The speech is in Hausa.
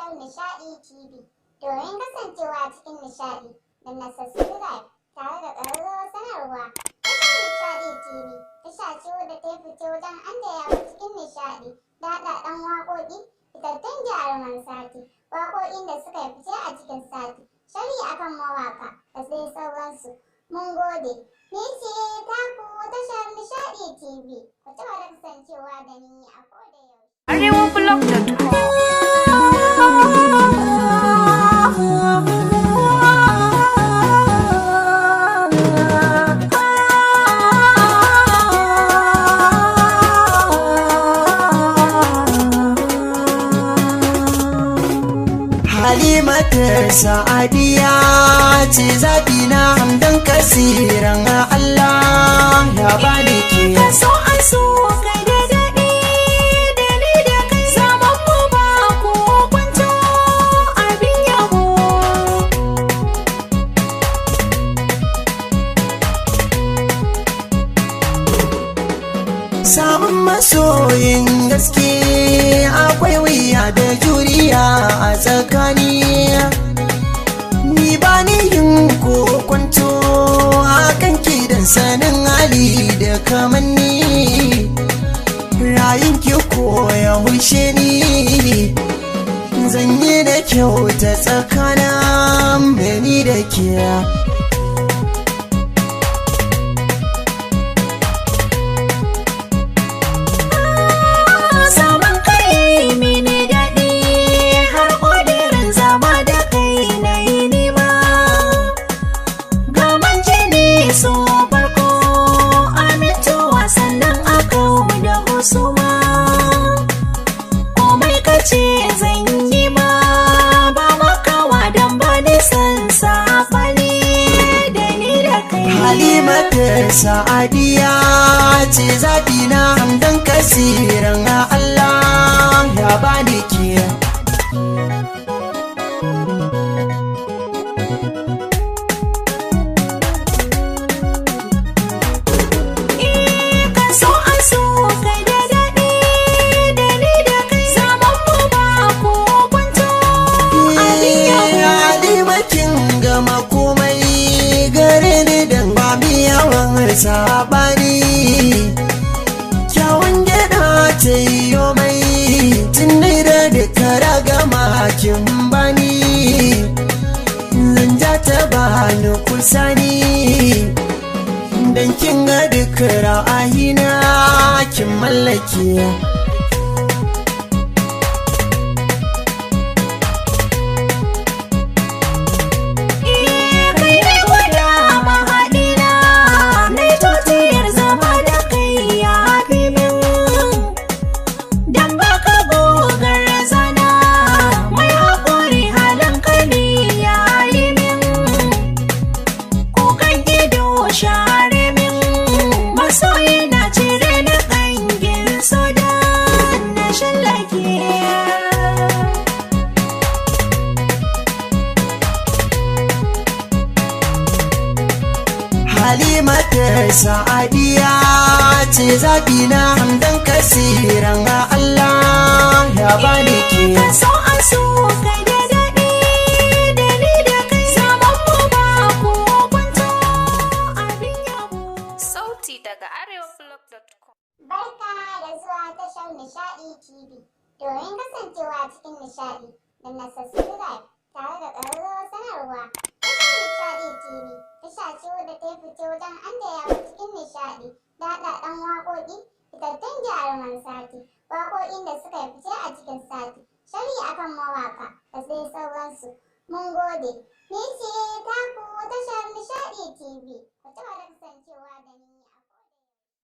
tashar Nishaɗi TV domin kasancewa cikin nishaɗi da na subscribe tare da ƙararrawar sanarwa. Tashar Nishaɗi TV tasha ce wadda ta fice wajen an da yawo cikin nishaɗi da haɗaɗɗen waƙoƙi, fitattun jaruman sati, waƙoƙin da suka yi fice a cikin sati, shari akan mawaƙa da sai sauransu. Mun gode. Ni ce taku tashar Nishaɗi TV. Ku ci gaba da kasancewa da ni a koda yaushe. arewablog.com Halimatu Sadiya ce zaɓi na hamdan kasiran Allah ya bani ke. so an so kai da daɗi da ni da kai zaman mu ba ko kwanto abin yabo. Samun masoyin gaske akwai wuya da juriya a tsakani. Ni ba ni yin kokwanto akan kidan sanin hali da kamanni. Rayin ki koya hushe ni zan yi da kyau ta tsakanin ni da ke. Zaman kai mini daɗi har ƙudirin zama da kai na yi nima. Gaman jini so farko amintuwa sannan aka da husuma. Komai kace zan yi ma ba makawa don ba nisan safani da ni da kai. Halimatu Sadiya ce zaɓi na hamdan kasiran Allah ya bani ke. Kan so an so kai da daɗi da ni da kai zaman mu ba ko kwanto abin yabo. Halimakin gama komai gare ni dan ba mi yawan sabani. Kyawun gyaɗa ta yi mai tun da duka raga makin bani. Zan ja ta bani kusani dan kin ga duk ra'ayina kin mallake. Kai ne gwada mahaɗina na yi tutiyar zama da kai ya fi min. Dan baka gogar zana mai haƙuri halin kani ya yi min. Kukan ido share min masoyi na cire na ƙangin soda na shallake. Halimatu Sadiya ce zaɓi na hamdan kasiran Allah ya bani ke. So an so kai da daɗi da ni da kai zaman mu ba ko kwanto abin yabo. Sauti daga arewablog.com. Barka da zuwa tashar Nishaɗi TV domin kasancewa cikin nishaɗi da na subscribe tare da ƙararrawar sanarwa. Tashar Nishaɗi TV tasha ce wadda ta fice wajen an da yawo cikin nishaɗi da haɗaɗɗen waƙoƙi, fitattun jaruman sati, waƙoƙin da suka yi fice a cikin sati, shari akan mawaƙa da sai sauransu. Mun gode. Ni ce taku tashar Nishaɗi TV. Ku ci gaba da kasancewa da ni.